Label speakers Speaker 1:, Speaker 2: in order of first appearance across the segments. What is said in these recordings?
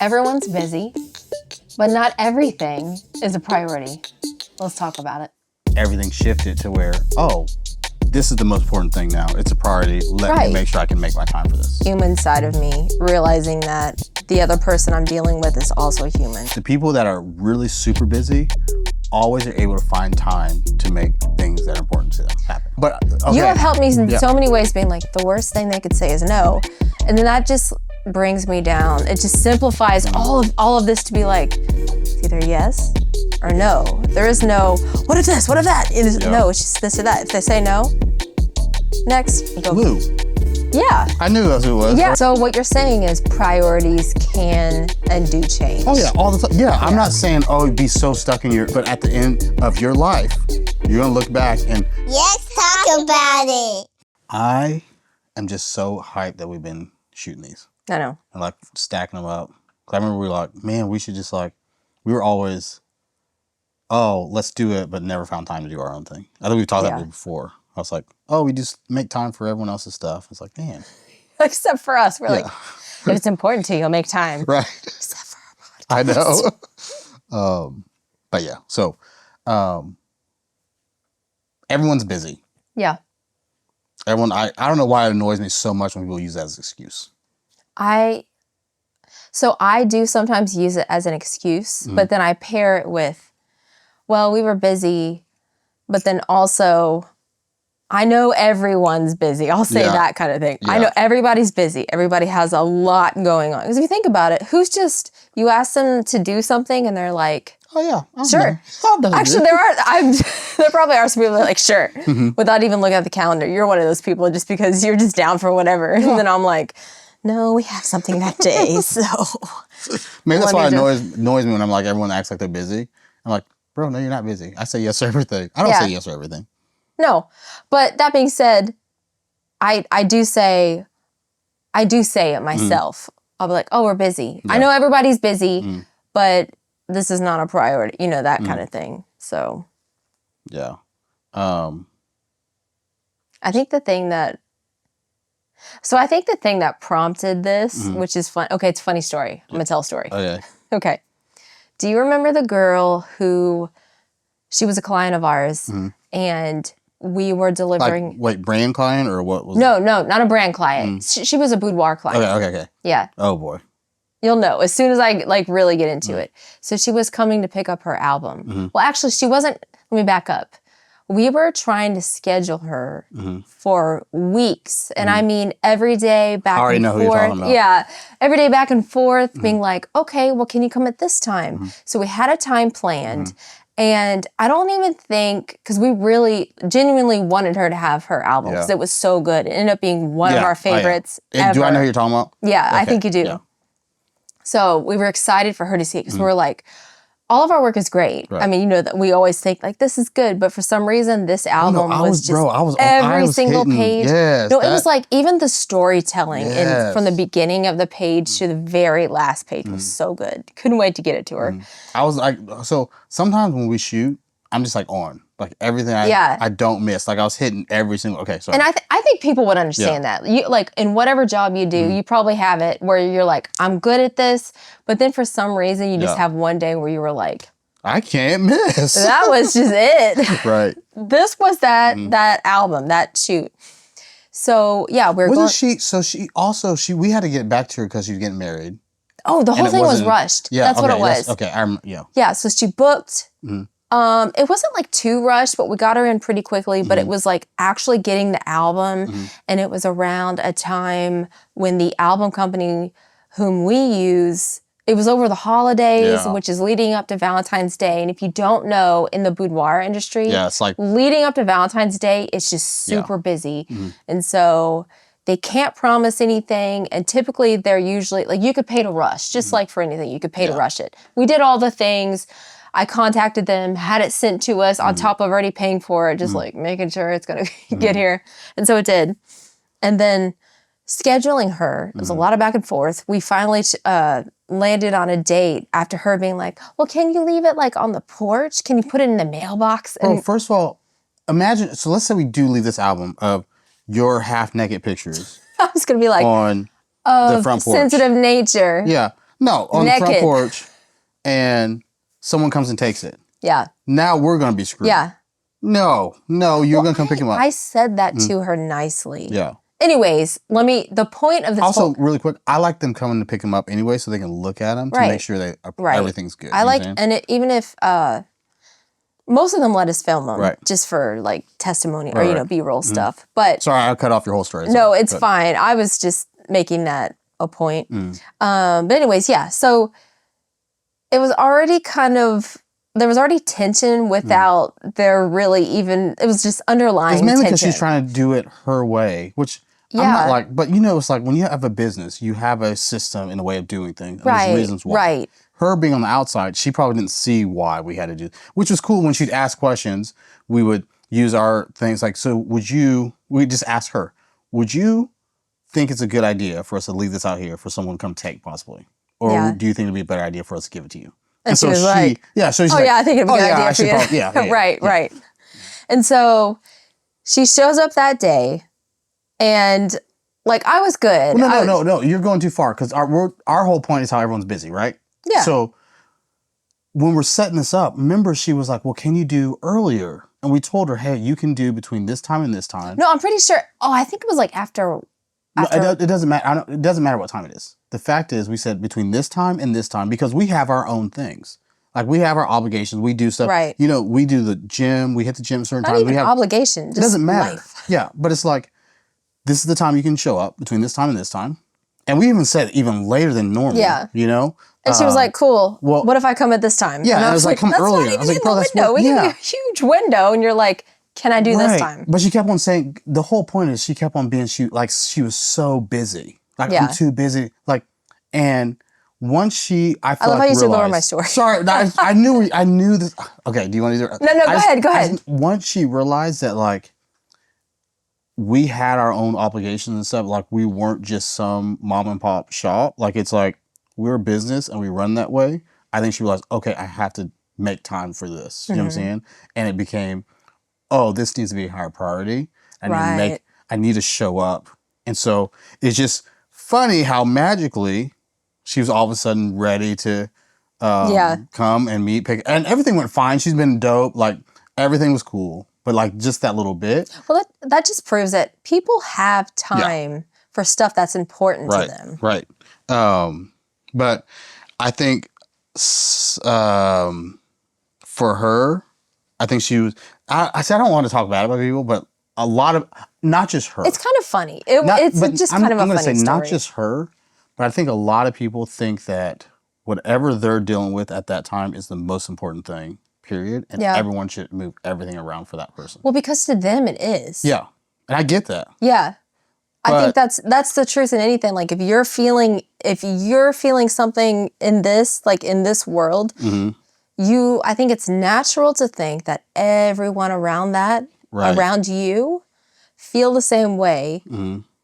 Speaker 1: Everyone's busy, but not everything is a priority. Let's talk about it.
Speaker 2: Everything shifted to where, oh, this is the most important thing now. It's a priority. Let me make sure I can make my time for this.
Speaker 1: Human side of me, realizing that the other person I'm dealing with is also human.
Speaker 2: The people that are really super busy always are able to find time to make things that are important to them happen. But okay.
Speaker 1: You have helped me in so many ways, being like, the worst thing they could say is no. And then that just brings me down. It just simplifies all of this to be like, it's either yes or no. There is no, what if this, what if that? It is, no, it's just this or that. If they say no, next, you go.
Speaker 2: Lou.
Speaker 1: Yeah.
Speaker 2: I knew that's who it was.
Speaker 1: Yeah. So what you're saying is priorities can and do change.
Speaker 2: Oh yeah, all the time. Yeah, I'm not saying, oh, be so stuck in your, but at the end of your life, you're gonna look back and
Speaker 3: let's talk about it.
Speaker 2: I am just so hyped that we've been shooting these.
Speaker 1: I know.
Speaker 2: And like stacking them up. Cause I remember we were like, man, we should just like, we were always, oh, let's do it, but never found time to do our own thing. I think we've talked about it before. I was like, oh, we just make time for everyone else's stuff. It's like, man.
Speaker 1: Except for us. We're like, if it's important to you, you'll make time.
Speaker 2: Right.
Speaker 1: Except for our podcast.
Speaker 2: I know. But yeah, so everyone's busy.
Speaker 1: Yeah.
Speaker 2: Everyone, I don't know why it annoys me so much when people use that as an excuse.
Speaker 1: So I do sometimes use it as an excuse, but then I pair it with, well, we were busy, but then also, I know everyone's busy. I'll say that kind of thing. Yeah. I know everybody's busy. Everybody has a lot going on. Because if you think about it, you ask them to do something and they're like,
Speaker 2: oh yeah,
Speaker 1: sure. Actually, there probably are some people that are like, sure, without even looking at the calendar. You're one of those people just because you're just down for whatever. Yeah. And then I'm like, no, we have something that day, so.
Speaker 2: Maybe that's why it annoys me when I'm like, everyone acts like they're busy. I'm like, bro, no, you're not busy. I say yes to everything. I don't say yes to everything.
Speaker 1: No, but that being said, I do say it myself. I'll be like, oh, we're busy. Yeah. I know everybody's busy, but this is not a priority. You know, that kind of thing. So.
Speaker 2: Yeah.
Speaker 1: I think the thing that prompted this, which is fun. Okay, it's a funny story. I'm going to tell a story.
Speaker 2: Okay.
Speaker 1: Okay. Do you remember the girl she was a client of ours and we were delivering.
Speaker 2: Like, wait, brand client or what was
Speaker 1: No, not a brand client. She was a boudoir client.
Speaker 2: Okay.
Speaker 1: Yeah.
Speaker 2: Oh boy.
Speaker 1: You'll know as soon as I like really get into it. So she was coming to pick up her album. Well, actually she wasn't, let me back up. We were trying to schedule her for weeks. And I mean, every day back and forth. I already know who you're talking about. Yeah. Every day back and forth being like, okay, well, can you come at this time? So we had a time planned. And I don't even think, because we really genuinely wanted her to have her album because it was so good. It ended up being one of our favorites ever.
Speaker 2: Do I know who you're talking about?
Speaker 1: Yeah, okay. I think you do. Yeah. So we were excited for her to see it because we were like, all of our work is great. Right. I mean, you know, that we always think like this is good, but for some reason this album was every single page.
Speaker 2: Yes,
Speaker 1: it was like even the storytelling from the beginning of the page to the very last page was so good. Couldn't wait to get it to her.
Speaker 2: I was like, so sometimes when we shoot, I'm just like on. Like everything I don't miss. Like I was hitting every single, okay, sorry.
Speaker 1: And I think people would understand that. You like in whatever job you do, you probably have it where you're like, I'm good at this. But then for some reason you just have one day where you were like,
Speaker 2: I can't miss.
Speaker 1: That was just it.
Speaker 2: Right.
Speaker 1: This was that album, that shoot. So yeah, we
Speaker 2: we had to get back to her because she was getting married.
Speaker 1: Oh, the whole thing was rushed. Yeah, that's what it was.
Speaker 2: Okay,
Speaker 1: Yeah, so she booked. It wasn't like too rushed, but we got her in pretty quickly, but it was like actually getting the album. And it was around a time when the album company whom we use, it was over the holidays, which is leading up to Valentine's Day. And if you don't know, in the boudoir industry,
Speaker 2: it's like
Speaker 1: leading up to Valentine's Day, it's just super busy. And so they can't promise anything. And typically they're usually, like you could pay to rush, just like for anything, you could pay to rush it. We did all the things. I contacted them, had it sent to us on top of already paying for it, just like making sure it's going to get here. And so it did. And then scheduling her, it was a lot of back and forth. We finally landed on a date after her being like, well, can you leave it like on the porch? Can you put it in the mailbox?
Speaker 2: Well, first of all, imagine, so let's say we do leave this album of your half naked pictures.
Speaker 1: I was going to be like,
Speaker 2: on the front porch.
Speaker 1: Sensitive nature.
Speaker 2: Yeah. No, on the front
Speaker 1: Naked.
Speaker 2: porch, and someone comes and takes it.
Speaker 1: Yeah.
Speaker 2: Now we're gonna be screwed.
Speaker 1: Yeah.
Speaker 2: No, you're gonna come pick him up.
Speaker 1: I said that to her nicely.
Speaker 2: Yeah.
Speaker 1: Anyways, the point of this
Speaker 2: Also, really quick, I like them coming to pick him up anyway, so they can look at him to
Speaker 1: Right.
Speaker 2: make sure
Speaker 1: Right.
Speaker 2: everything's good.
Speaker 1: I
Speaker 2: You know
Speaker 1: like,
Speaker 2: what I'm saying?
Speaker 1: and even if most of them let us film them,
Speaker 2: Right.
Speaker 1: just for like testimony or
Speaker 2: Right, right.
Speaker 1: B-roll stuff. But
Speaker 2: Sorry, I cut off your whole story.
Speaker 1: no,
Speaker 2: Sorry.
Speaker 1: it's
Speaker 2: But-
Speaker 1: fine. I was just making that a point. But anyways, yeah. So it was already there was already tension without there really even. It was just underlying.
Speaker 2: It's mainly
Speaker 1: tension.
Speaker 2: because she's trying to do it her way, which I'm
Speaker 1: Yeah.
Speaker 2: not like. But it's like when you have a business, you have a system and a way of doing things. And
Speaker 1: Right.
Speaker 2: There's reasons why.
Speaker 1: Right.
Speaker 2: Her being on the outside, she probably didn't see why we had to do, which was cool. When she'd ask questions, we would use our things like, so we just ask her, would you think it's a good idea for us to leave this out here for someone to come take possibly? Or
Speaker 1: Yeah.
Speaker 2: do you think it'd be a better idea for us to give it to you?
Speaker 1: And she was like,
Speaker 2: so she's
Speaker 1: oh
Speaker 2: like,
Speaker 1: yeah, I think it'd be a good
Speaker 2: I
Speaker 1: idea
Speaker 2: should
Speaker 1: for you.
Speaker 2: probably- yeah.
Speaker 1: right, right. And so she shows up that day, and like I was good.
Speaker 2: Well, no, you're going too far because our whole point is how everyone's busy, right?
Speaker 1: Yeah.
Speaker 2: So when we're setting this up, remember she was like, well, can you do earlier? And we told her, hey, you can do between this time and this time.
Speaker 1: No, I'm pretty sure. Oh, I think it was like after.
Speaker 2: No, it doesn't matter. It doesn't matter what time it is. The fact is, we said between this time and this time because we have our own things. Like we have our obligations. We do stuff.
Speaker 1: Right.
Speaker 2: We do the gym. We hit the gym certain
Speaker 1: Not
Speaker 2: times.
Speaker 1: even
Speaker 2: We have
Speaker 1: obligation. Just
Speaker 2: It doesn't matter.
Speaker 1: life.
Speaker 2: Yeah, but it's like this is the time you can show up between this time and this time. And we even said even later than normal.
Speaker 1: Yeah. And she was
Speaker 2: Um,
Speaker 1: like, "Cool.
Speaker 2: well-
Speaker 1: what if I come at this time?"
Speaker 2: Yeah,
Speaker 1: and
Speaker 2: I was like, "Come
Speaker 1: "That's
Speaker 2: earlier."
Speaker 1: Not
Speaker 2: I was
Speaker 1: even
Speaker 2: like,
Speaker 1: in
Speaker 2: "Bro,
Speaker 1: the
Speaker 2: that's
Speaker 1: window.
Speaker 2: what-
Speaker 1: We give
Speaker 2: yeah."
Speaker 1: you a huge window, and you're like, "Can I do this time?"
Speaker 2: But she kept on saying the whole point is she kept on being she was so busy. Like
Speaker 1: Yeah.
Speaker 2: I'm too busy. Like and once I feel
Speaker 1: love
Speaker 2: like
Speaker 1: how you said lower
Speaker 2: realized-
Speaker 1: my story.
Speaker 2: Sorry, no, I knew this. Okay, do you want to do it?
Speaker 1: No, go ahead.
Speaker 2: Once she realized that like we had our own obligations and stuff, like we weren't just some mom and pop shop. Like it's like we're a business and we run that way. I think she realized, okay, I have to make time for this. You know what I'm saying? And it became, oh, this needs to be a higher priority. I need to show up. And so it's just funny how magically she was all of a sudden ready to come and meet, and everything went fine. She's been dope. Like everything was cool. But like just that little bit.
Speaker 1: Well, that just proves that people have time for stuff that's important to them.
Speaker 2: Right. But I think for her, I think she was. I said I don't want to talk bad about people, but a lot of not just her.
Speaker 1: It's kind of funny. It's just kind of a
Speaker 2: I'm gonna
Speaker 1: funny
Speaker 2: say
Speaker 1: story.
Speaker 2: not just her, but I think a lot of people think that whatever they're dealing with at that time is the most important thing. Period. And everyone should move everything around for that person.
Speaker 1: Well, because to them it is.
Speaker 2: Yeah, and I get that.
Speaker 1: Yeah. I think
Speaker 2: But-
Speaker 1: that's the truth in anything. Like if you're feeling something in this, like in this world, I think it's natural to think that everyone around around you feel the same way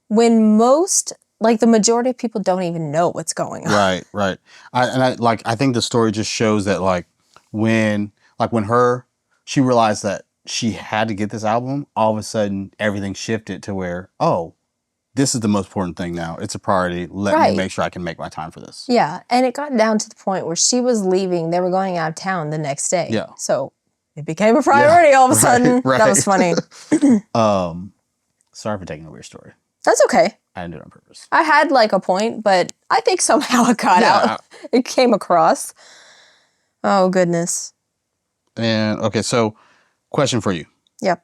Speaker 1: when the majority of people don't even know what's going on.
Speaker 2: Right. I think the story just shows that when she realized that she had to get this album, all of a sudden everything shifted to where, oh, this is the most important thing now. It's a priority. Let me make sure I can make my time for this.
Speaker 1: Yeah. And it got down to the point where she was leaving. They were going out of town the next day.
Speaker 2: Yeah.
Speaker 1: So it became a priority all of a sudden.
Speaker 2: right.
Speaker 1: That was funny.
Speaker 2: Sorry for taking over your story.
Speaker 1: That's okay.
Speaker 2: I didn't do it on purpose.
Speaker 1: I had a point, but I think somehow it got out. It came across. Oh, goodness.
Speaker 2: And okay, so question for you.
Speaker 1: Yep.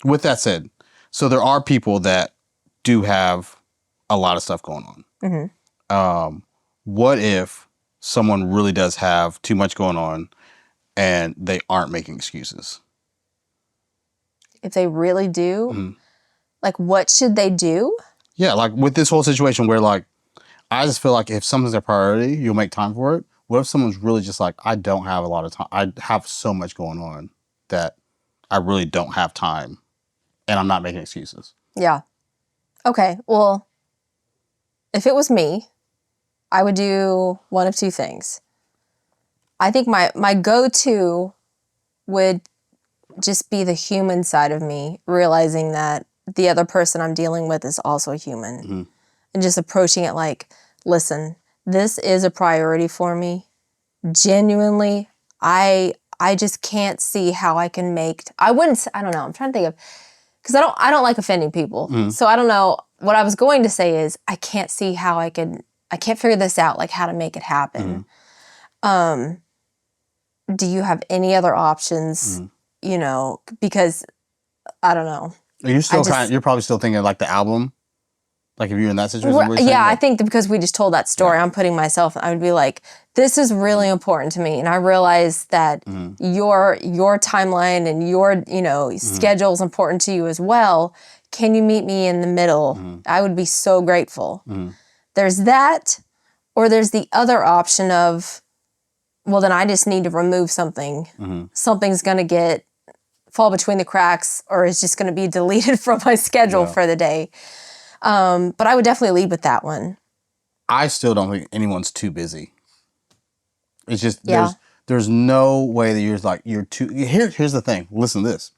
Speaker 2: With that said, so there are people that do have a lot of stuff going on. What if someone really does have too much going on and they aren't making excuses?
Speaker 1: If they really do, what should they do?
Speaker 2: Yeah, like with this whole situation where I just feel like if something's a priority, you'll make time for it. What if someone's really just like, I don't have a lot of time. I have so much going on that I really don't have time and I'm not making excuses.
Speaker 1: Yeah. Okay. Well, if it was me, I would do one of two things. I think my go-to would just be the human side of me, realizing that the other person I'm dealing with is also human. And just approaching it like, listen, this is a priority for me. Genuinely, I just can't see how I can I don't know. I'm trying to think of, because I don't like offending people. So I don't know. What I was going to say is I can't see how I can't figure this out, like how to make it happen. Do you have any other options? You know, because I don't know.
Speaker 2: You're probably still thinking like the album. Like if you're in that situation?
Speaker 1: Yeah, I think that because we just told that story, I'm putting myself, I would be like, this is really important to me. And I realize that your timeline and your, schedule is important to you as well. Can you meet me in the middle? I would be so grateful. There's that, or there's the other option of, well, then I just need to remove something. Something's going to fall between the cracks, or it's just going to be deleted from my schedule for the day. But I would definitely lead with that one.
Speaker 2: I still don't think anyone's too busy. It's just there's no way that you're too. Here's the thing. Listen to this.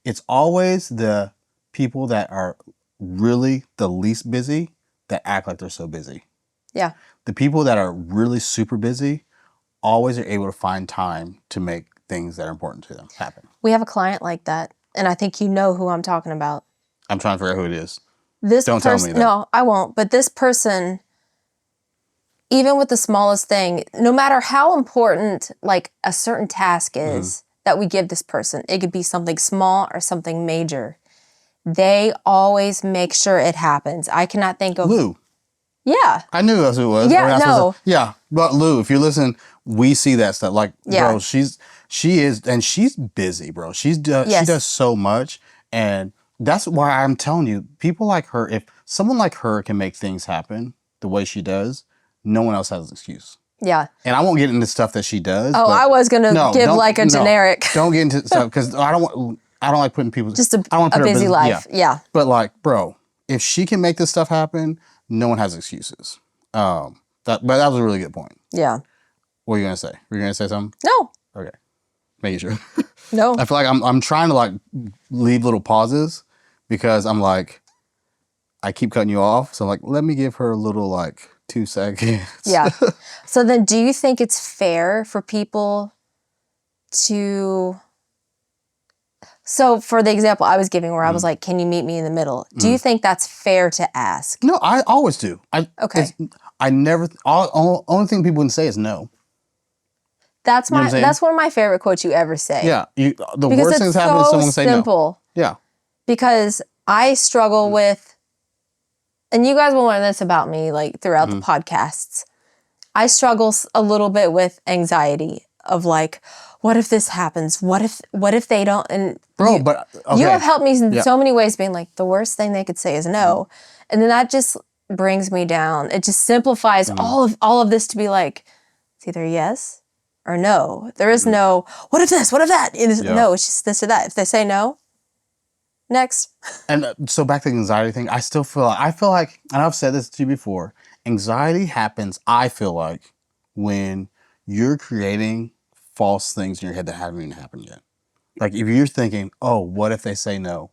Speaker 2: It's always the people that are really the least busy that act like they're so busy.
Speaker 1: Yeah.
Speaker 2: The people that are really super busy always are able to find time to make things that are important to them happen.
Speaker 1: We have a client like that, and I think you know who I'm talking about.
Speaker 2: I'm trying to figure out who it is.
Speaker 1: Don't tell me that. No, I won't. But this person, even with the smallest thing, no matter how important like a certain task is that we give this person, it could be something small or something major. They always make sure it happens. I cannot think of
Speaker 2: Lou.
Speaker 1: Yeah.
Speaker 2: I knew that's who it was.
Speaker 1: Yeah, no.
Speaker 2: Yeah, but Lou, if you're listening, we see that stuff. Like, bro, she is, and she's busy, bro. She does so much, and that's why I'm telling you, people like her, if someone like her can make things happen the way she does, no one else has an excuse.
Speaker 1: Yeah.
Speaker 2: And I won't get into stuff that she does.
Speaker 1: Oh, I was going to give like a generic.
Speaker 2: Don't get into stuff, because I don't like putting people.
Speaker 1: Just a busy life. Yeah.
Speaker 2: But like, bro, if she can make this stuff happen, no one has excuses. But that was a really good point.
Speaker 1: Yeah.
Speaker 2: What are you going to say? Were you going to say something?
Speaker 1: No.
Speaker 2: Okay. Making sure.
Speaker 1: No.
Speaker 2: I feel like I'm trying to like leave little pauses, because I'm like, I keep cutting you off. So I'm like, let me give her a little like 2 seconds.
Speaker 1: Yeah. So then do you think it's fair for people to... So for the example I was giving where I was like, can you meet me in the middle? Do you think that's fair to ask?
Speaker 2: No, I always do.
Speaker 1: Okay.
Speaker 2: I never, only thing people would say is no.
Speaker 1: That's that's one of my favorite quotes you ever say.
Speaker 2: Yeah. The worst things happen is someone say no.
Speaker 1: Simple.
Speaker 2: Yeah.
Speaker 1: Because I struggle with, and you guys will learn this about me like throughout the podcasts. I struggle a little bit with anxiety of like, what if this happens? What if they don't? And
Speaker 2: bro,
Speaker 1: you have helped me in so many ways, being like, the worst thing they could say is no. And then that just brings me down. It just simplifies all of this to be like, it's either yes or no. There is no, what if this? What if that? No, it's just this or that. If they say no, next.
Speaker 2: And so back to the anxiety thing, I feel like, and I've said this to you before, anxiety happens, I feel like, when you're creating false things in your head that haven't even happened yet. Like if you're thinking, oh, what if they say no?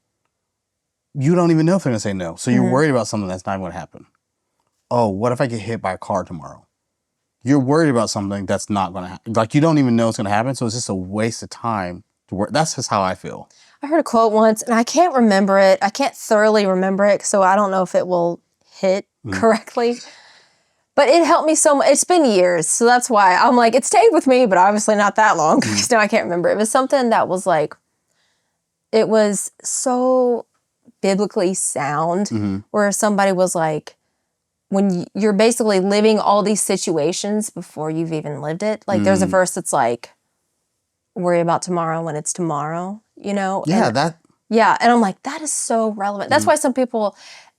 Speaker 2: You don't even know if they're going to say no. So you're worried about something that's not going to happen. Oh, what if I get hit by a car tomorrow? You're worried about something that's not going to happen. Like you don't even know it's going to happen. So it's just a waste of time to work. That's just how I feel.
Speaker 1: I heard a quote once and I can't remember it. I can't thoroughly remember it. So I don't know if it will hit correctly. But it helped me so much. It's been years. So that's why I'm like, it stayed with me, but obviously not that long. Because now I can't remember. It was something that was like, it was so biblically sound where somebody was like, when you're basically living all these situations before you've even lived it. Like there's a verse that's like, worry about tomorrow when it's tomorrow, you know?
Speaker 2: Yeah,
Speaker 1: Yeah, and I'm like, that is so relevant. That's why some people,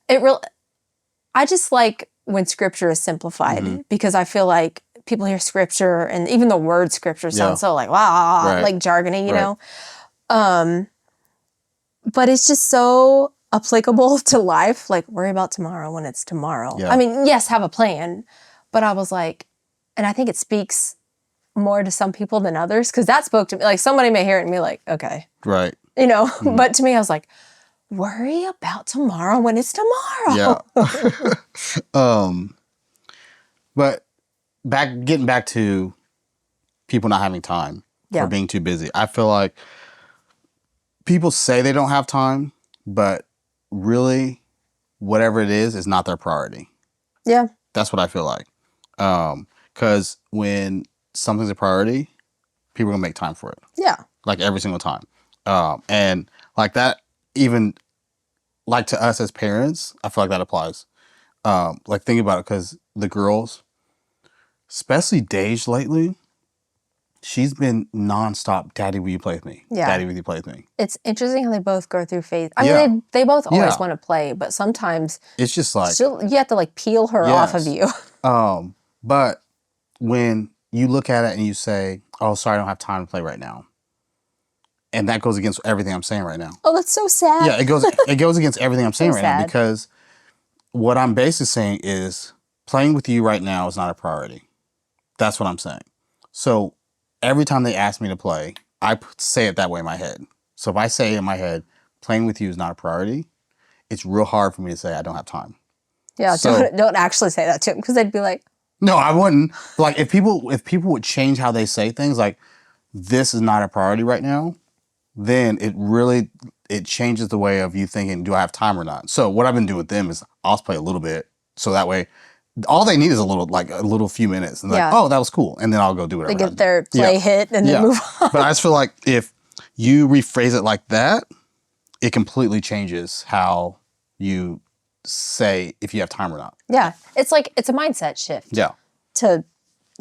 Speaker 1: I just like when scripture is simplified because I feel like people hear scripture and even the word scripture sounds so like, wow, like jargony, you know? But it's just so applicable to life. Like worry about tomorrow when it's tomorrow. Yeah. I mean, yes, have a plan, but I was like, and I think it speaks more to some people than others because that spoke to me. Like somebody may hear it and be like, okay.
Speaker 2: Right.
Speaker 1: You know, but to me, I was like, worry about tomorrow when it's tomorrow.
Speaker 2: Yeah. But getting back to people not having time or being too busy. I feel like people say they don't have time, but really, whatever it is not their priority.
Speaker 1: Yeah.
Speaker 2: That's what I feel like. Because when something's a priority, people are gonna make time for it.
Speaker 1: Yeah.
Speaker 2: Like every single time. And like that, even like to us as parents, I feel like that applies. Like think about it, because the girls, especially Dej lately, she's been nonstop. Daddy, will you play with me?
Speaker 1: Yeah.
Speaker 2: Daddy, will you play with me?
Speaker 1: It's interesting how they both go through phase. I mean, they both always want to play, but sometimes
Speaker 2: it's just like
Speaker 1: you have to like peel her off of you.
Speaker 2: But when you look at it and you say, "Oh, sorry, I don't have time to play right now," and that goes against everything I'm saying right now.
Speaker 1: Oh, that's so sad.
Speaker 2: Yeah, it goes against everything I'm saying
Speaker 1: So
Speaker 2: right now,
Speaker 1: sad.
Speaker 2: because what I'm basically saying is playing with you right now is not a priority. That's what I'm saying. So every time they ask me to play, I say it that way in my head. So if I say in my head, playing with you is not a priority, it's real hard for me to say I don't have time.
Speaker 1: Yeah,
Speaker 2: So-
Speaker 1: don't actually say that to them, because they'd be like,
Speaker 2: No, I wouldn't. Like if people would change how they say things, like this is not a priority right now, then it changes the way of you thinking, do I have time or not? So what I've been doing with them is I'll just play a little bit. So that way all they need is a little few minutes. And like, oh, that was cool. And then I'll go do whatever.
Speaker 1: they get their play hit and then move on.
Speaker 2: But I just feel like if you rephrase it like that, it completely changes how you say if you have time or not.
Speaker 1: Yeah. It's like, it's a mindset shift
Speaker 2: Yeah.
Speaker 1: to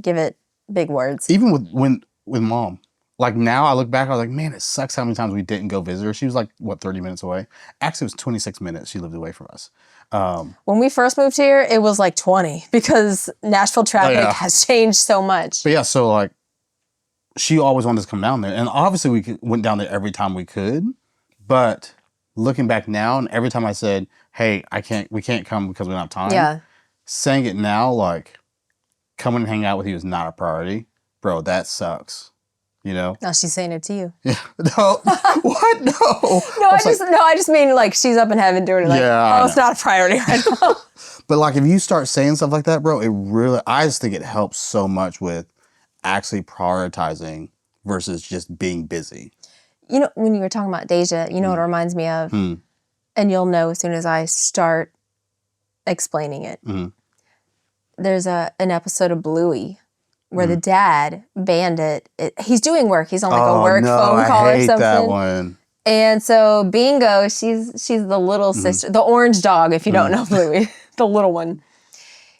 Speaker 1: give it big words.
Speaker 2: Even with mom. Like now I look back, I was like, man, it sucks how many times we didn't go visit her. She was like, 30 minutes away? Actually, it was 26 minutes she lived away from us.
Speaker 1: When we first moved here, it was like 20, because Nashville traffic has changed so much.
Speaker 2: But yeah, so like she always wanted us to come down there. And obviously went down there every time we could. But looking back now, and every time I said, hey, we can't come because we don't have time.
Speaker 1: Yeah.
Speaker 2: Saying it now, like coming and hang out with you is not a priority. Bro, that sucks. You know?
Speaker 1: Now she's saying it to you.
Speaker 2: Yeah. No. What? No.
Speaker 1: No, I just mean like she's up in heaven doing it. Like,
Speaker 2: Yeah,
Speaker 1: oh, it's not a priority right now.
Speaker 2: But like if you start saying stuff like that, bro, I just think it helps so much with actually prioritizing versus just being busy.
Speaker 1: You know, when you were talking about Deja, you know what it reminds me of? And you'll know as soon as I start explaining it. There's an episode of Bluey where the dad, Bandit, he's doing work. He's on like a work phone call or something.
Speaker 2: That one.
Speaker 1: And so Bingo, she's the little sister, the orange dog, if you don't know Bluey, the little one.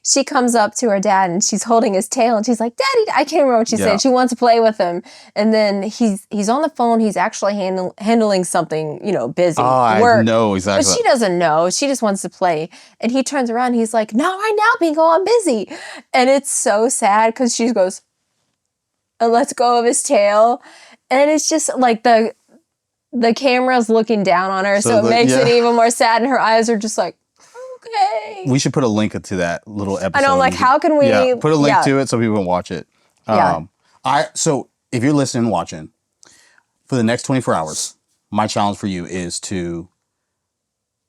Speaker 1: She comes up to her dad and she's holding his tail and she's like, Daddy, I can't remember what she said. She wants to play with him. And then he's on the phone. He's actually handling something, busy. Work.
Speaker 2: I know exactly.
Speaker 1: But she doesn't know. She just wants to play. And he turns around and he's like, not right now, Bingo, I'm busy. And it's so sad because she goes and lets go of his tail. And it's just like the camera's looking down on her. So it makes it even more sad. And her eyes are just like, okay.
Speaker 2: We should put a link to that little episode.
Speaker 1: I know, like, how can we...
Speaker 2: Yeah, put a link to it so people can watch it.
Speaker 1: Yeah.
Speaker 2: So if you're listening and watching, for the next 24 hours, my challenge for you is to,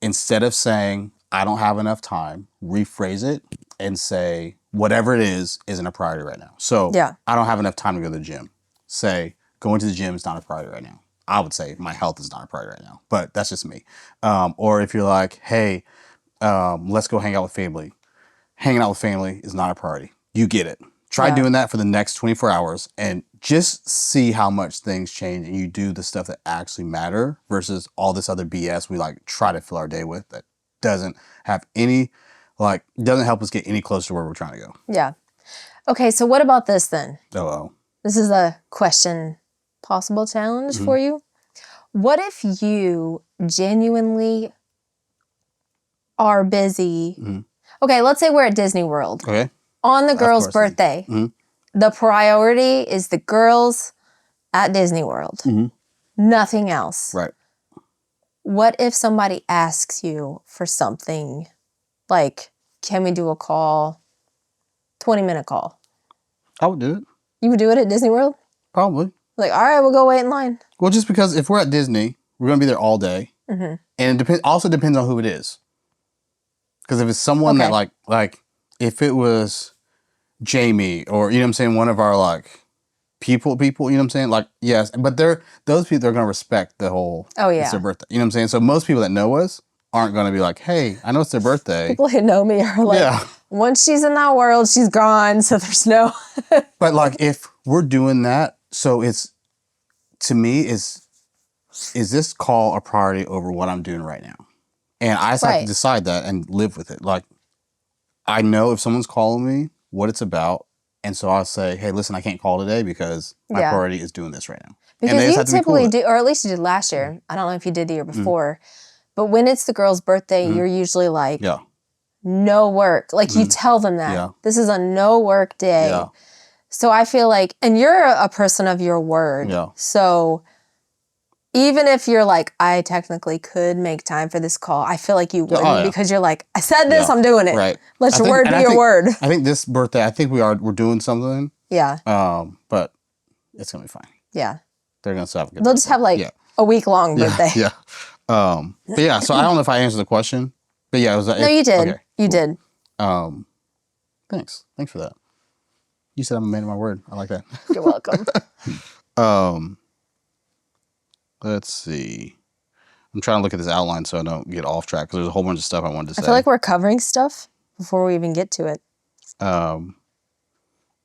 Speaker 2: instead of saying, I don't have enough time, rephrase it and say, whatever it is isn't a priority right now. So I don't have enough time to go to the gym. Say, going to the gym is not a priority right now. I would say my health is not a priority right now, but that's just me. Or if you're like, hey, let's go hang out with family. Hanging out with family is not a priority. You get it. Try doing that for the next 24 hours and just see how much things change and you do the stuff that actually matter versus all this other BS we like try to fill our day with that doesn't have any, doesn't help us get any closer to where we're trying to go.
Speaker 1: Yeah. Okay, so what about this then?
Speaker 2: Oh.
Speaker 1: This is a question possible challenge for you. What if you genuinely are busy? Okay, let's say we're at Disney World.
Speaker 2: Okay.
Speaker 1: On the girl's birthday. The priority is the girls at Disney World. Nothing else.
Speaker 2: Right.
Speaker 1: What if somebody asks you for something like, can we do a call? 20-minute call. I
Speaker 2: would do it.
Speaker 1: You would do it at Disney World?
Speaker 2: Probably.
Speaker 1: Like, all right, we'll go wait in line.
Speaker 2: Well, just because if we're at Disney, we're going to be there all day. And it also depends on who it is. Because if it's someone that like if it was Jamie, or you know what I'm saying, one of our like people, you know what I'm saying? Like, yes, but those people are gonna respect the whole
Speaker 1: Oh, yeah.
Speaker 2: it's their birthday. You know what I'm saying? So most people that know us aren't gonna be like, hey, I know it's their birthday.
Speaker 1: People who know me are like,
Speaker 2: Yeah.
Speaker 1: once she's in that world, she's gone. So there's no.
Speaker 2: But like if we're doing that, so it's to me is this call a priority over what I'm doing right now? And I just have to
Speaker 1: Right.
Speaker 2: decide that and live with it. Like I know if someone's calling me what it's about. And so I'll say, hey, listen, I can't call today because my
Speaker 1: Yeah.
Speaker 2: priority is doing this right now. And they
Speaker 1: Because
Speaker 2: just
Speaker 1: you
Speaker 2: have to be cool
Speaker 1: typically
Speaker 2: with it.
Speaker 1: do, or at least you did last year. I don't know if you did the year before, but when it's the girl's birthday, you're usually like,
Speaker 2: Yeah.
Speaker 1: no work. Like you tell them that
Speaker 2: Yeah.
Speaker 1: this is a no work day.
Speaker 2: Yeah.
Speaker 1: So I feel like, and you're a person of your word.
Speaker 2: Yeah.
Speaker 1: So even if you're like, I technically could make time for this call, I feel like you wouldn't
Speaker 2: yeah.
Speaker 1: because you're like, I said this,
Speaker 2: Yeah.
Speaker 1: I'm doing it.
Speaker 2: Right.
Speaker 1: Let
Speaker 2: I
Speaker 1: your
Speaker 2: think-
Speaker 1: word
Speaker 2: and
Speaker 1: be
Speaker 2: I
Speaker 1: your
Speaker 2: think-
Speaker 1: word.
Speaker 2: I think this birthday, I think we're doing something.
Speaker 1: Yeah.
Speaker 2: But it's gonna be fine.
Speaker 1: Yeah.
Speaker 2: They're gonna still have a good
Speaker 1: They'll just
Speaker 2: birthday.
Speaker 1: have like
Speaker 2: yeah.
Speaker 1: a week long birthday.
Speaker 2: Yeah. But yeah, so I don't know if I answered the question. But yeah, it was
Speaker 1: No, you did.
Speaker 2: Okay,
Speaker 1: You
Speaker 2: cool.
Speaker 1: did.
Speaker 2: Thanks. Thanks for that. You said I'm a man of my word. I like that.
Speaker 1: You're welcome.
Speaker 2: Let's see. I'm trying to look at this outline so I don't get off track because there's a whole bunch of stuff I wanted to say.
Speaker 1: I feel like we're covering stuff before we even get to it.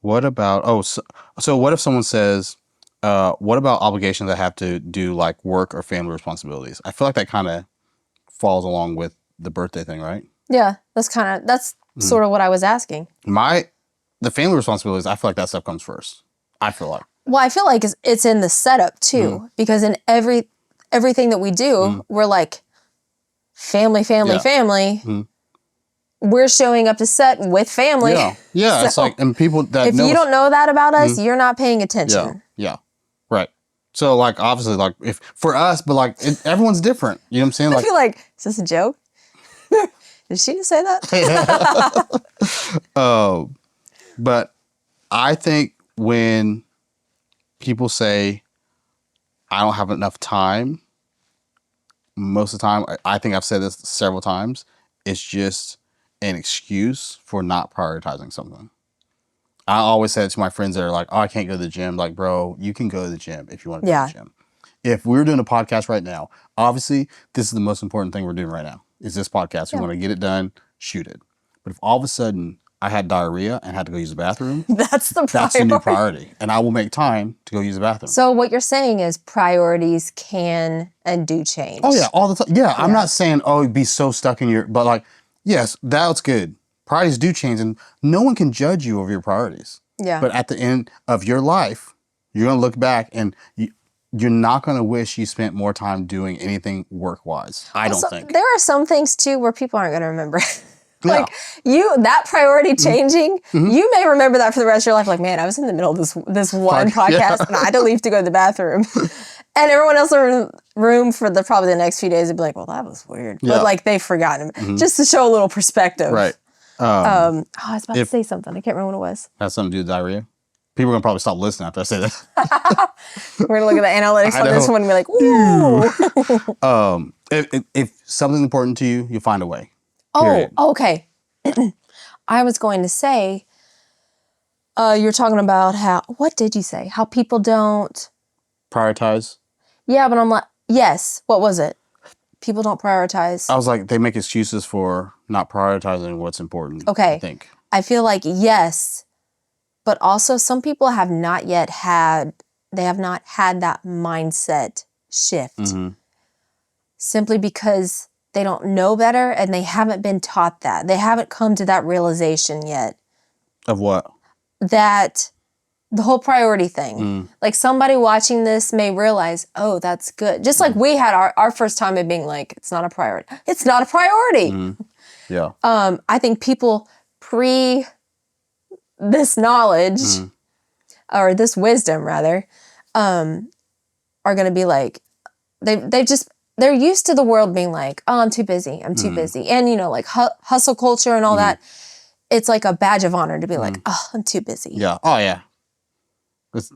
Speaker 2: What about so what if someone says, what about obligations that have to do like work or family responsibilities? I feel like that kind of falls along with the birthday thing, right?
Speaker 1: Yeah, that's sort of what I was asking.
Speaker 2: The family responsibilities, I feel like that stuff comes first. I feel like.
Speaker 1: Well, I feel like it's in the setup too, because in everything that we do, we're like family.
Speaker 2: Yeah.
Speaker 1: We're showing up to set with family.
Speaker 2: Yeah. Yeah.
Speaker 1: So
Speaker 2: it's like, and people that
Speaker 1: if
Speaker 2: know
Speaker 1: you
Speaker 2: us-
Speaker 1: don't know that about us, you're not paying attention.
Speaker 2: Yeah. Right. So like obviously like if for us, but like everyone's different. You know what I'm saying?
Speaker 1: I
Speaker 2: Like
Speaker 1: feel like, is this a joke? Did she just say that?
Speaker 2: but I think when people say I don't have enough time, most of the time, I think I've said this several times, it's just an excuse for not prioritizing something. I always say it to my friends that are like, oh, I can't go to the gym. Like, bro, you can go to the gym if you want to go to the gym. If we're doing a podcast right now, obviously, this is the most important thing we're doing right now, is this podcast. We want to get it done, shoot it. But if all of a sudden I had diarrhea and had to go use the bathroom,
Speaker 1: That's the priority.
Speaker 2: that's the new priority. And I will make time to go use the bathroom.
Speaker 1: So what you're saying is priorities can and do change.
Speaker 2: Oh, yeah, all the time. Yeah, I'm not saying, oh, be so stuck in your, but like, yes, that's good. Priorities do change, and no one can judge you over your priorities.
Speaker 1: Yeah.
Speaker 2: But at the end of your life, you're going to look back and you're not going to wish you spent more time doing anything work-wise. I don't think.
Speaker 1: There are some things too where people aren't going to remember.
Speaker 2: Yeah.
Speaker 1: That priority changing, you may remember that for the rest of your life. Like, man, I was in the middle of this one podcast and I had to leave to go to the bathroom. And everyone else in the room for probably the next few days would be like, well, that was weird.
Speaker 2: Yeah.
Speaker 1: But like they've forgotten it. Just to show a little perspective.
Speaker 2: Right.
Speaker 1: I was about to say something. I can't remember what it was.
Speaker 2: Has something to do with diarrhea. People are going to probably stop listening after I say that.
Speaker 1: We're going to look at the analytics on this
Speaker 2: know.
Speaker 1: one and be like, ooh.
Speaker 2: If something's important to you, you'll find a way.
Speaker 1: Oh,
Speaker 2: Period.
Speaker 1: okay. I was going to say, you're talking about what did you say? How people don't.
Speaker 2: Prioritize.
Speaker 1: Yeah, but I'm like, yes. What was it? People don't prioritize.
Speaker 2: I was like, they make excuses for not prioritizing what's important.
Speaker 1: Okay.
Speaker 2: I think.
Speaker 1: I feel like yes, but also some people have not had that mindset shift simply because they don't know better and they haven't been taught that. They haven't come to that realization yet.
Speaker 2: Of what?
Speaker 1: That the whole priority thing. Like somebody watching this may realize, oh, that's good. Just like we had our first time of being like, it's not a priority. It's not a priority.
Speaker 2: Yeah.
Speaker 1: I think people this knowledge or this wisdom rather, are going to be like, they're used to the world being like, oh, I'm too busy. I'm too busy. And like hustle culture and all that. It's like a badge of honor to be like, oh, I'm too busy.
Speaker 2: Yeah. Oh yeah.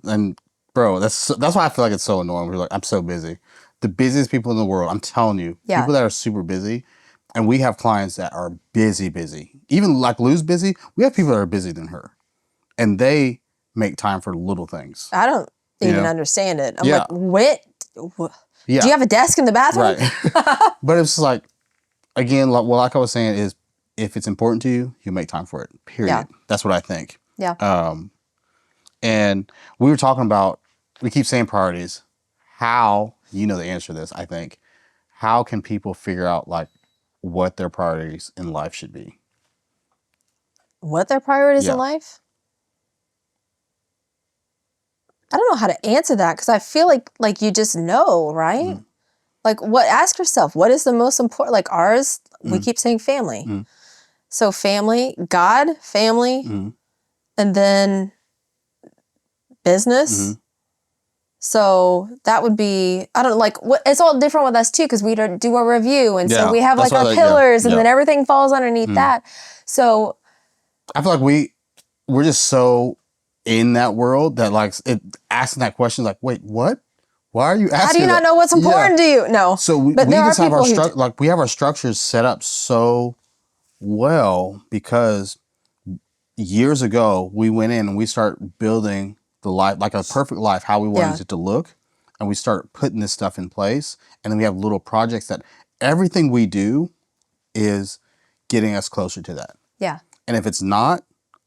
Speaker 2: And bro, that's why I feel like it's so annoying. We're like, I'm so busy. The busiest people in the world, I'm telling you, people that are super busy, and we have clients that are busy. Even like Lou's busy. We have people that are busier than her. and they make time for little things.
Speaker 1: I don't even
Speaker 2: know?
Speaker 1: understand it. I'm
Speaker 2: Yeah.
Speaker 1: like, what?
Speaker 2: Yeah.
Speaker 1: Do you have a desk in the bathroom?
Speaker 2: Right. But it's like, again, like I was saying, is if it's important to you, you make time for it. Period.
Speaker 1: Yeah.
Speaker 2: That's what I think.
Speaker 1: Yeah.
Speaker 2: And we were talking about, we keep saying priorities. How, you know the answer to this, I think. How can people figure out like what their priorities in life should be?
Speaker 1: What their priorities
Speaker 2: Yeah.
Speaker 1: in life? I don't know how to answer that because I feel like you just know, right? Like what? Ask yourself, what is the most important? Like ours, we keep saying family. So family, God, family, and then business. So that would be, I don't know, like what, it's all different with us too because we do a review and so we have like our pillars and then everything falls underneath that. So
Speaker 2: I feel like we're just so in that world that like asking that question like, wait, what? Why are you asking?
Speaker 1: How do you not know what's important to you? No.
Speaker 2: So we just have our we have our structures set up so well because years ago we went in and we start building the life, like a perfect life, how we wanted it to look, and we start putting this stuff in place, and then we have little projects that everything we do is getting us closer to that.
Speaker 1: Yeah.
Speaker 2: And if it's not,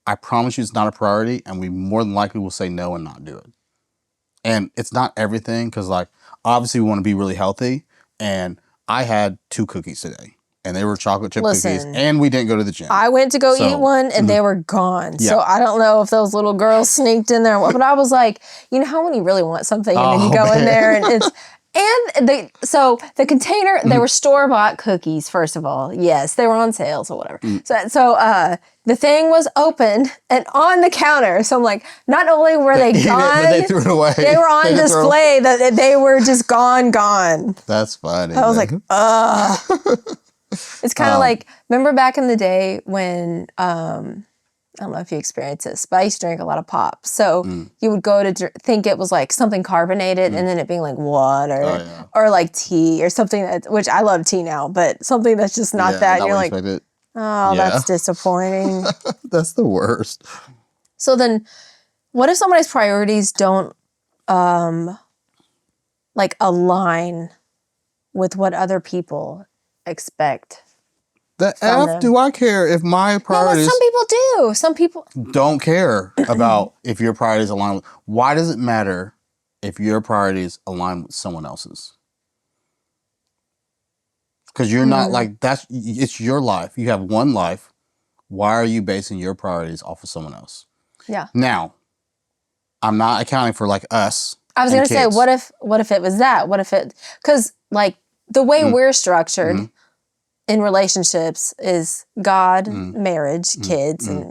Speaker 2: I promise you it's not a priority, and we more than likely will say no and not do it. And it's not everything, because like obviously we want to be really healthy, and I had 2 cookies today, and they were chocolate chip cookies, and we didn't go to the gym.
Speaker 1: I went to go eat one, and they were gone. So I don't know if those little girls sneaked in there, but I was like, you know how when you really want something, and then you go in there, and it's. And the container, they were store-bought cookies, first of all. Yes, they were on sale or whatever. So the thing was open and on the counter. So I'm like, not only were they gone,
Speaker 2: they threw it away.
Speaker 1: They were on display, that they were just gone.
Speaker 2: That's funny.
Speaker 1: I was like, ugh. It's kind of like, remember back in the day when, I don't know if you experienced this, but I used to drink a lot of pop. So you would go to think it was like something carbonated and then it being like water or like tea or something which I love tea now, but something that's just not that. And you're like, that's disappointing.
Speaker 2: That's the worst.
Speaker 1: So then what if somebody's priorities don't like align with what other people expect?
Speaker 2: The F do I care if my priorities...
Speaker 1: No, but some people do. Some people...
Speaker 2: don't care about if your priorities align with... Why does it matter if your priorities align with someone else's? Because you're not like... It's your life. You have one life. Why are you basing your priorities off of someone else?
Speaker 1: Yeah.
Speaker 2: Now, I'm not accounting for like us.
Speaker 1: I was going to say, what if it was that? What if it... Because like the way we're structured... in relationships is God, marriage, kids, and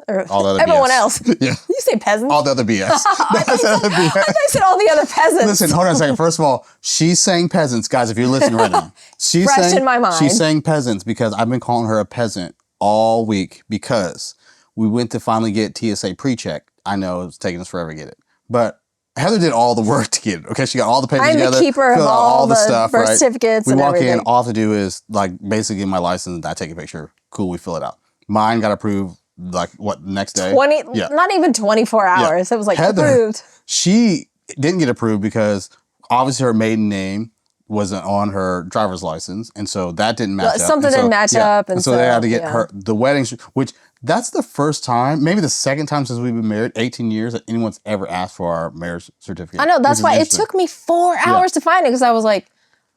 Speaker 1: or
Speaker 2: all the other
Speaker 1: everyone
Speaker 2: BS.
Speaker 1: else.
Speaker 2: Yeah.
Speaker 1: You say peasants?
Speaker 2: All the other BS.
Speaker 1: I thought you said all the other peasants.
Speaker 2: Listen, hold on a second. First of all, she's saying peasants. Guys, if you're listening right now.
Speaker 1: Fresh in my mind.
Speaker 2: She's saying peasants because I've been calling her a peasant all week because we went to finally get TSA pre-check. I know it's taking us forever to get it. But Heather did all the work to get it. Okay, she got all the papers together.
Speaker 1: I'm the keeper of all the
Speaker 2: stuff,
Speaker 1: birth certificates and everything.
Speaker 2: We walk in, all I have to do is like basically get my license and I take a picture. Cool, we fill it out. Mine got approved like what, next day?
Speaker 1: Not even 24 hours. It was like
Speaker 2: Heather,
Speaker 1: approved.
Speaker 2: She didn't get approved because obviously her maiden name wasn't on her driver's license, and so that didn't match up.
Speaker 1: Something didn't match up, and
Speaker 2: so they had to get her the wedding, which that's the first time, maybe the second time since we've been married, 18 years, that anyone's ever asked for our marriage certificate.
Speaker 1: I know, that's why it took me 4 hours to find it, because I was like,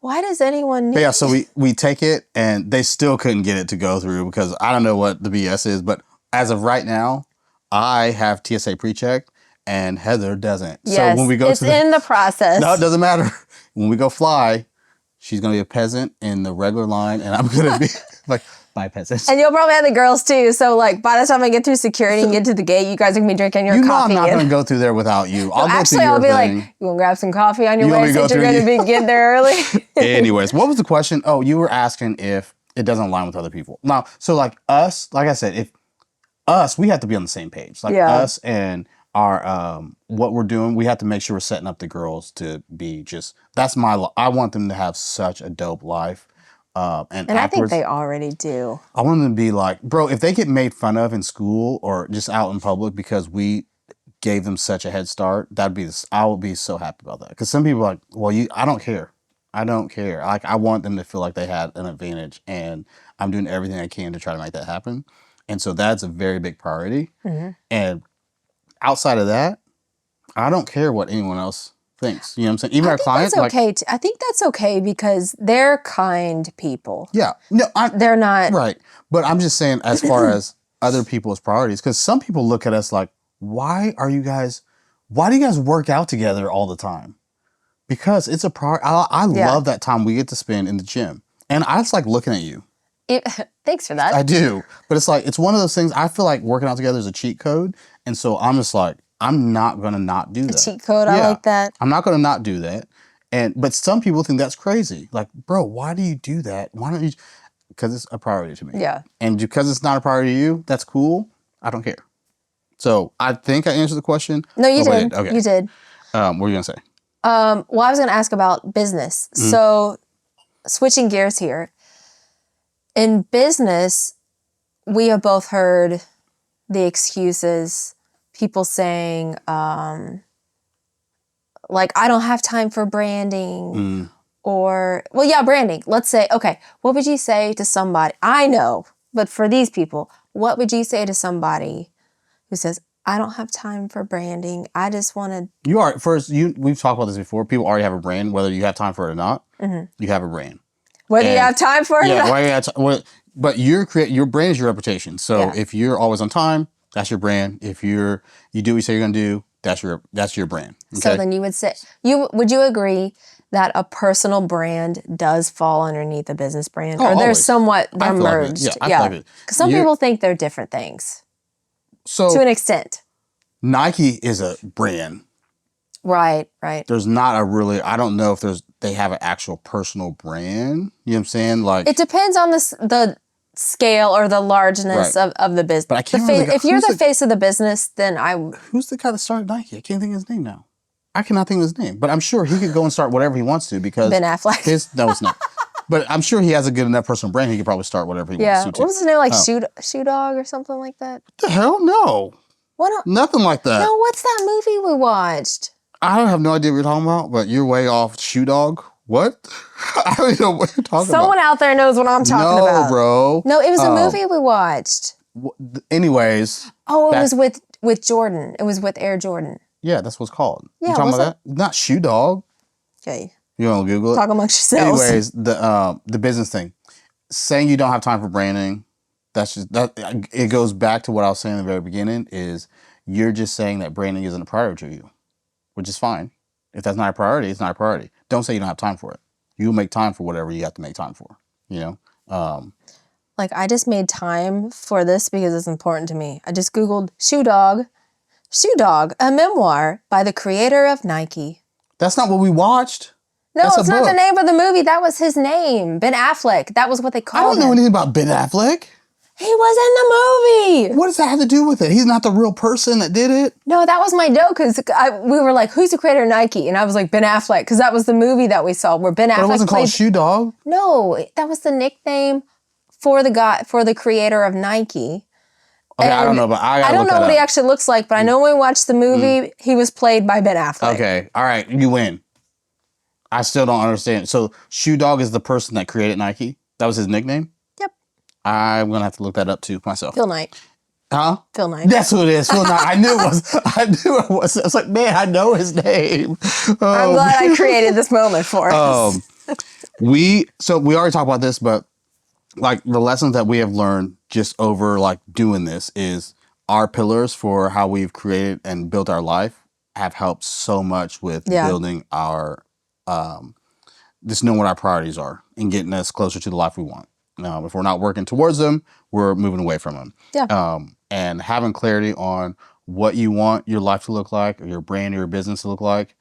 Speaker 1: why does anyone need
Speaker 2: so we take it, and they still couldn't get it to go through because I don't know what the BS is, but as of right now, I have TSA pre-check, and Heather doesn't.
Speaker 1: Yes,
Speaker 2: so when we go
Speaker 1: it's in the process.
Speaker 2: No, it doesn't matter. When we go fly, she's going to be a peasant in the regular line, and I'm going to be like, bye, peasants.
Speaker 1: And you'll probably have the girls too. So like by the time I get through security and get to the gate, you guys are going to be drinking your coffee.
Speaker 2: I'm not going to go through there without you.
Speaker 1: I'll be like, you want to grab some coffee on your way since you're going to get there early?
Speaker 2: Anyways, what was the question? Oh, you were asking if it doesn't align with other people. Now, so like us, like I said, if us, we have to be on the same page. Like us and our what we're doing, we have to make sure we're setting up the girls to be just, that's my I want them to have such a dope life. And
Speaker 1: I think
Speaker 2: afterwards,
Speaker 1: they already do.
Speaker 2: I want them to be like, bro, if they get made fun of in school or just out in public because we gave them such a head start, that'd be this. I would be so happy about that. Because some people are like, well, I don't care. I don't care. Like, I want them to feel like they had an advantage, and I'm doing everything I can to try to make that happen. And so that's a very big priority. And outside of that, I don't care what anyone else thinks. You know what I'm saying? Even our clients,
Speaker 1: That's okay. I think that's okay because they're kind people.
Speaker 2: yeah, no,
Speaker 1: They're not.
Speaker 2: right. But I'm just saying, as far as other people's priorities, because some people look at us like, why do you guys work out together all the time? Because it's a priority. I love that time we get to spend in the gym. And I just like looking at you.
Speaker 1: Thanks for that.
Speaker 2: I do. But it's like, it's one of those things, I feel like working out together is a cheat code. And so I'm just like, I'm not going to not do that.
Speaker 1: Cheat code. I like that.
Speaker 2: I'm not going to not do that. But some people think that's crazy. Like, bro, why do you do that? Why don't you? Because it's a priority to me.
Speaker 1: Yeah.
Speaker 2: And because it's not a priority to you, that's cool. I don't care. So I think I answered the question.
Speaker 1: No, you did.
Speaker 2: Okay.
Speaker 1: You did.
Speaker 2: What were you going to say?
Speaker 1: Well, I was going to ask about business. So switching gears here. In business, we have both heard the excuses, people saying, like, I don't have time for branding. Or, well, yeah, branding. Let's say, okay, what would you say to somebody? I know, but for these people, what would you say to somebody who says, I don't have time for branding. I just want to.
Speaker 2: We've talked about this before. People already have a brand, whether you have time for it or not. You have a brand.
Speaker 1: Whether you have time for it or not.
Speaker 2: Whether you have but your brand is your reputation. So if you're always on time, that's your brand. If you do what you say you're going to do, that's your brand. Okay?
Speaker 1: So then you would say, would you agree that a personal brand does fall underneath a business brand? Or they're
Speaker 2: always.
Speaker 1: they're merged?
Speaker 2: I feel like it.
Speaker 1: Because some people think they're different things.
Speaker 2: So
Speaker 1: to an extent.
Speaker 2: Nike is a brand.
Speaker 1: Right.
Speaker 2: There's not I don't know if they have an actual personal brand. You know what I'm saying? Like,
Speaker 1: it depends on the scale or the largeness of the business.
Speaker 2: But I can't remember
Speaker 1: if you're the face of the business, then
Speaker 2: who's the guy that started Nike? I can't think of his name now. I cannot think of his name. But I'm sure he could go and start whatever he wants to because
Speaker 1: Ben Affleck.
Speaker 2: No, it's not. But I'm sure he has a good enough personal brand. He could probably start whatever he wants to.
Speaker 1: What was his name? Like Shoe Dog or something like that?
Speaker 2: What the hell? No.
Speaker 1: What?
Speaker 2: Nothing like that.
Speaker 1: No, what's that movie we watched?
Speaker 2: I don't have no idea what you're talking about, but you're way off. Shoe Dog? What? I don't even know what you're talking about.
Speaker 1: Someone out there knows what I'm talking about.
Speaker 2: No, bro.
Speaker 1: No, it was a movie we watched.
Speaker 2: Anyways.
Speaker 1: Oh, it was with Jordan. It was with Air Jordan.
Speaker 2: Yeah, that's what it's called.
Speaker 1: Yeah,
Speaker 2: you talking about that? Not Shoe Dog.
Speaker 1: Okay.
Speaker 2: You want to Google it?
Speaker 1: Talk amongst yourselves.
Speaker 2: Anyways, the business thing. Saying you don't have time for branding, it goes back to what I was saying in the very beginning, is you're just saying that branding isn't a priority to you, which is fine. If that's not a priority, it's not a priority. Don't say you don't have time for it. You'll make time for whatever you have to make time for, you know?
Speaker 1: Like, I just made time for this because it's important to me. I just Googled Shoe Dog, a memoir by the creator of Nike.
Speaker 2: That's not what we watched.
Speaker 1: No,
Speaker 2: That's
Speaker 1: it's not the name of the movie. That was his name. Ben Affleck. That was what they called him.
Speaker 2: I don't know anything about Ben Affleck.
Speaker 1: He was in the movie.
Speaker 2: What does that have to do with it? He's not the real person that did it.
Speaker 1: No, that was my joke because we were like, who's the creator of Nike? And I was like, Ben Affleck, because that was the movie that we saw where Ben Affleck
Speaker 2: But it wasn't called Shoe Dog.
Speaker 1: No, that was the nickname for the creator of Nike.
Speaker 2: Okay, I don't know, but I
Speaker 1: don't know what he actually looks like, but I know when we watched the movie, he was played by Ben Affleck.
Speaker 2: Okay, all right, you win. I still don't understand. So Shoe Dog is the person that created Nike? That was his nickname?
Speaker 1: Yep.
Speaker 2: I'm going to have to look that up too myself.
Speaker 1: Phil Knight.
Speaker 2: Huh?
Speaker 1: Phil Knight.
Speaker 2: That's who it is. Phil Knight. I knew it was. I was like, man, I know his name.
Speaker 1: I'm glad I created this moment for us.
Speaker 2: We already talked about this, but like the lessons that we have learned just over like doing this is our pillars for how we've created and built our life have helped so much with building our just knowing what our priorities are and getting us closer to the life we want. If we're not working towards them, we're moving away from them.
Speaker 1: Yeah.
Speaker 2: And having clarity on what you want your life to look like or your brand or your business to look like,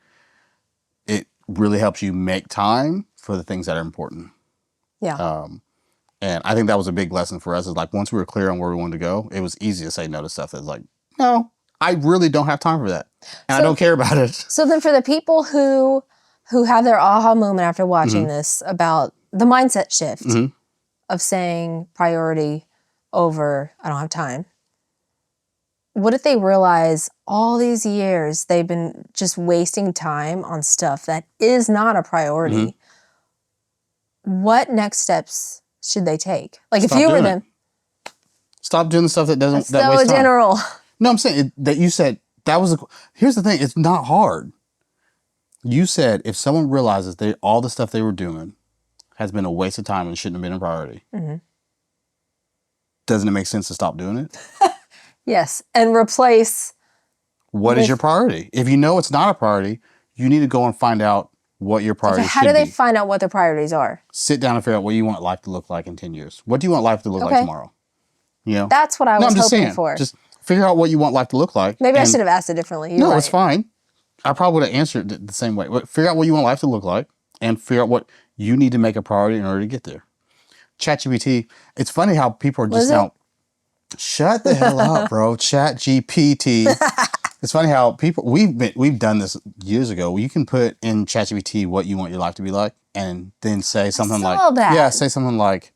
Speaker 2: it really helps you make time for the things that are important.
Speaker 1: Yeah.
Speaker 2: And I think that was a big lesson for us is like once we were clear on where we wanted to go, it was easy to say no to stuff that's like, no, I really don't have time for that. And I don't care about it.
Speaker 1: So then for the people who have their aha moment after watching this about the mindset shift
Speaker 2: Mhm.
Speaker 1: of saying priority over I don't have time. What if they realize all these years they've been just wasting time on stuff that is not a priority? What next steps should they take? Like
Speaker 2: Stop
Speaker 1: if you were
Speaker 2: doing
Speaker 1: them,
Speaker 2: Stop doing the stuff that doesn't
Speaker 1: that's
Speaker 2: that
Speaker 1: so
Speaker 2: waste time.
Speaker 1: general.
Speaker 2: No, I'm saying that you said that was. Here's the thing: it's not hard. You said if someone realizes all the stuff they were doing has been a waste of time and shouldn't have been a priority, doesn't it make sense to stop doing it?
Speaker 1: Yes, and replace.
Speaker 2: What is your priority? If you know it's not a priority, you need to go and find out what your priority
Speaker 1: Okay, how
Speaker 2: should
Speaker 1: do they
Speaker 2: be.
Speaker 1: find out what their priorities are?
Speaker 2: Sit down and figure out what you want life to look like in 10 years. What do you want life to look like
Speaker 1: Okay.
Speaker 2: tomorrow? You know?
Speaker 1: That's what I
Speaker 2: No,
Speaker 1: was
Speaker 2: I'm just
Speaker 1: hoping
Speaker 2: saying.
Speaker 1: for.
Speaker 2: Just figure out what you want life to look like.
Speaker 1: Maybe I
Speaker 2: and-
Speaker 1: should have asked it differently. You're
Speaker 2: No,
Speaker 1: right.
Speaker 2: it's fine. I probably would have answered it the same way. But figure out what you want life to look like and figure out what you need to make a priority in order to get there. ChatGPT, it's funny how people are just
Speaker 1: Was it?
Speaker 2: now, shut the hell up, bro. ChatGPT. It's funny how people, we've done this years ago. You can put in ChatGPT what you want your life to be like and then say something
Speaker 1: saw
Speaker 2: like,
Speaker 1: that.
Speaker 2: yeah, say something like,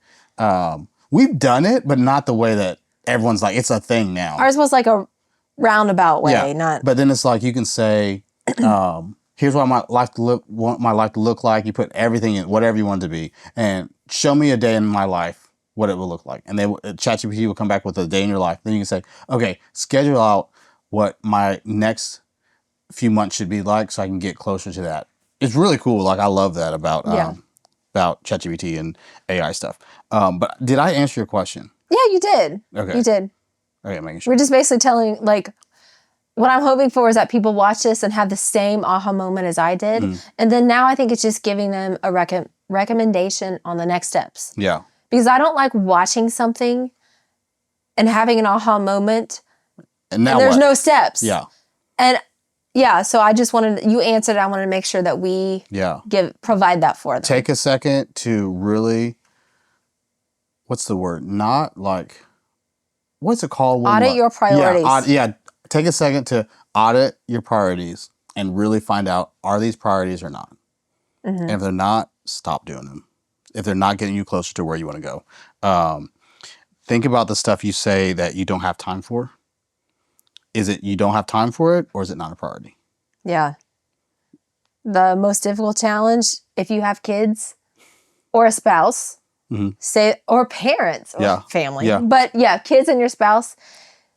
Speaker 2: we've done it, but not the way that everyone's like, it's a thing now.
Speaker 1: Ours was like a roundabout way, not.
Speaker 2: But then it's like you can say, here's what want my life to look like. You put everything in, whatever you want it to be, and show me a day in my life what it will look like. And then ChatGPT will come back with a day in your life. Then you can say, okay, schedule out what my next few months should be like, so I can get closer to that. It's really cool. Like I love that about ChatGPT and AI stuff. But did I answer your question?
Speaker 1: Yeah, you did.
Speaker 2: Okay.
Speaker 1: You did.
Speaker 2: Okay, making sure.
Speaker 1: We're just basically telling, like, what I'm hoping for is that people watch this and have the same aha moment as I did. And then now I think it's just giving them a recommendation on the next steps.
Speaker 2: Yeah.
Speaker 1: Because I don't like watching something and having an aha moment
Speaker 2: And now
Speaker 1: and there's
Speaker 2: what?
Speaker 1: no steps.
Speaker 2: Yeah.
Speaker 1: And yeah, so I just wanted, you answered, I wanted to make sure that we
Speaker 2: Yeah.
Speaker 1: provide that for them.
Speaker 2: Take a second to really, what's the word? Not like, what's it called? when
Speaker 1: Audit
Speaker 2: what-
Speaker 1: your priorities.
Speaker 2: Yeah, take a second to audit your priorities and really find out, are these priorities or not? And if they're not, stop doing them. If they're not getting you closer to where you want to go. Think about the stuff you say that you don't have time for. Is it you don't have time for it, or is it not a priority?
Speaker 1: Yeah. The most difficult challenge, if you have kids or a spouse, say, or parents or family.
Speaker 2: Yeah.
Speaker 1: But yeah, kids and your spouse.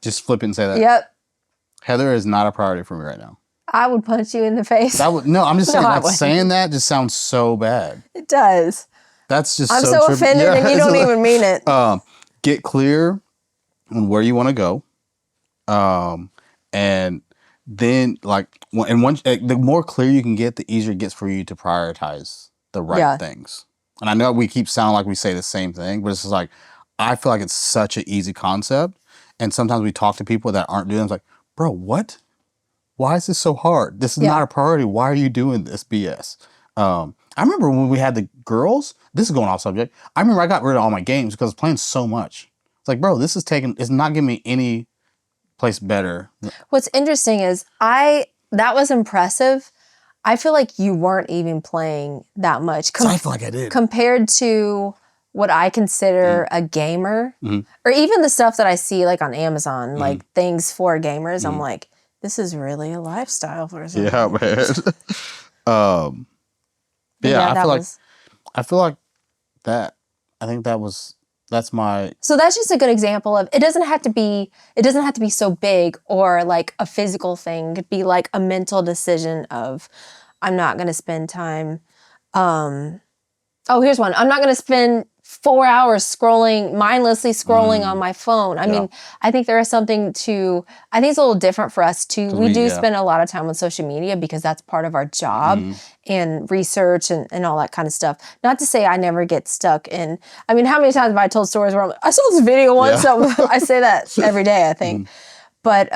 Speaker 2: Just flip it and say that.
Speaker 1: Yep.
Speaker 2: Heather is not a priority for me right now.
Speaker 1: I would punch you in the face.
Speaker 2: No, I'm just saying,
Speaker 1: No, I
Speaker 2: like,
Speaker 1: wouldn't.
Speaker 2: saying that just sounds so bad.
Speaker 1: It does.
Speaker 2: That's just
Speaker 1: I'm
Speaker 2: so
Speaker 1: so
Speaker 2: trivial.
Speaker 1: offended
Speaker 2: Yeah,
Speaker 1: and you
Speaker 2: it's
Speaker 1: don't
Speaker 2: like-
Speaker 1: even mean it.
Speaker 2: Get clear on where you want to go. And then the more clear you can get, the easier it gets for you to prioritize the right things. And I know we keep sounding like we say the same thing, but it's just like, I feel like it's such an easy concept. And sometimes we talk to people that aren't doing it. It's like, bro, what? Why is this so hard? This is not a priority. Why are you doing this BS? I remember when we had the girls, this is going off subject. I remember I got rid of all my games because I was playing so much. It's like, bro, it's not giving me any place better.
Speaker 1: What's interesting is that was impressive. I feel like you weren't even playing that much
Speaker 2: I feel like I did.
Speaker 1: compared to what I consider a gamer, or even the stuff that I see like on Amazon, like things for gamers. I'm like, this is really a lifestyle for some.
Speaker 2: Yeah, man.
Speaker 1: But
Speaker 2: I feel like that. I think that's my.
Speaker 1: So that's just a good example of it doesn't have to be so big or like a physical thing. It could be like a mental decision of I'm not going to spend time. Here's one. I'm not going to spend 4 hours mindlessly scrolling on my phone. I mean, I think there is something I think it's a little different for us too. We do spend a lot of time on social media because that's part of our job and research and all that kind of stuff. Not to say I never get stuck in, I mean, how many times have I told stories where I saw this video once, so I say that every day, I think. But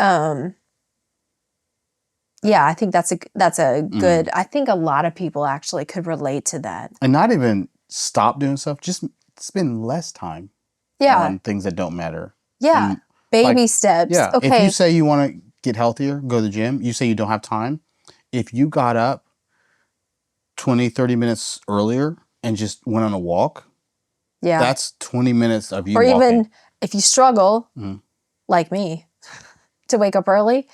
Speaker 1: yeah, I think that's a good, I think a lot of people actually could relate to that.
Speaker 2: And not even stop doing stuff, just spend less time on things that don't matter.
Speaker 1: Yeah.
Speaker 2: And,
Speaker 1: baby steps.
Speaker 2: Yeah.
Speaker 1: Okay.
Speaker 2: If you say you want to get healthier, go to the gym, you say you don't have time. If you got up 20, 30 minutes earlier and just went on a walk,
Speaker 1: Yeah.
Speaker 2: that's 20 minutes of you
Speaker 1: or
Speaker 2: walking.
Speaker 1: even if you struggle,
Speaker 2: Mhm.
Speaker 1: like me, to wake up early,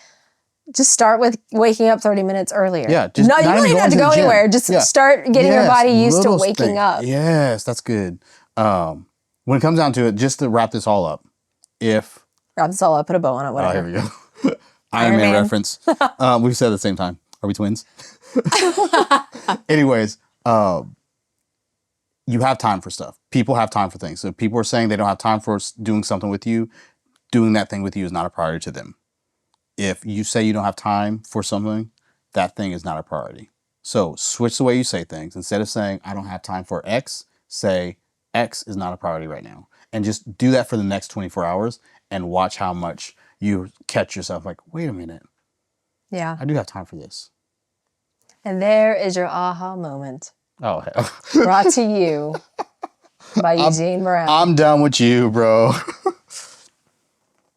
Speaker 1: just start with waking up 30 minutes earlier.
Speaker 2: Yeah, just
Speaker 1: no, you
Speaker 2: not
Speaker 1: don't
Speaker 2: even
Speaker 1: even have to
Speaker 2: going
Speaker 1: go
Speaker 2: to the gym.
Speaker 1: anywhere. Just
Speaker 2: Yeah.
Speaker 1: start getting your
Speaker 2: Yes,
Speaker 1: body used to
Speaker 2: little
Speaker 1: waking
Speaker 2: thing.
Speaker 1: up.
Speaker 2: Yes, that's good. When it comes down to it, just to wrap this all up, if
Speaker 1: Wrap this all up, put a bow on it,
Speaker 2: oh,
Speaker 1: whatever.
Speaker 2: here we go. Iron Man reference. We've said it at the same time. Are we twins? Anyways, you have time for stuff. People have time for things. So if people are saying they don't have time for doing something with you, doing that thing with you is not a priority to them. If you say you don't have time for something, that thing is not a priority. So switch the way you say things. Instead of saying, I don't have time for X, say, X is not a priority right now. And just do that for the next 24 hours and watch how much you catch yourself like, wait a minute,
Speaker 1: Yeah.
Speaker 2: I do have time for this.
Speaker 1: And there is your aha moment.
Speaker 2: Oh, hell.
Speaker 1: Brought to you by Eugene Brown.
Speaker 2: I'm done with you, bro.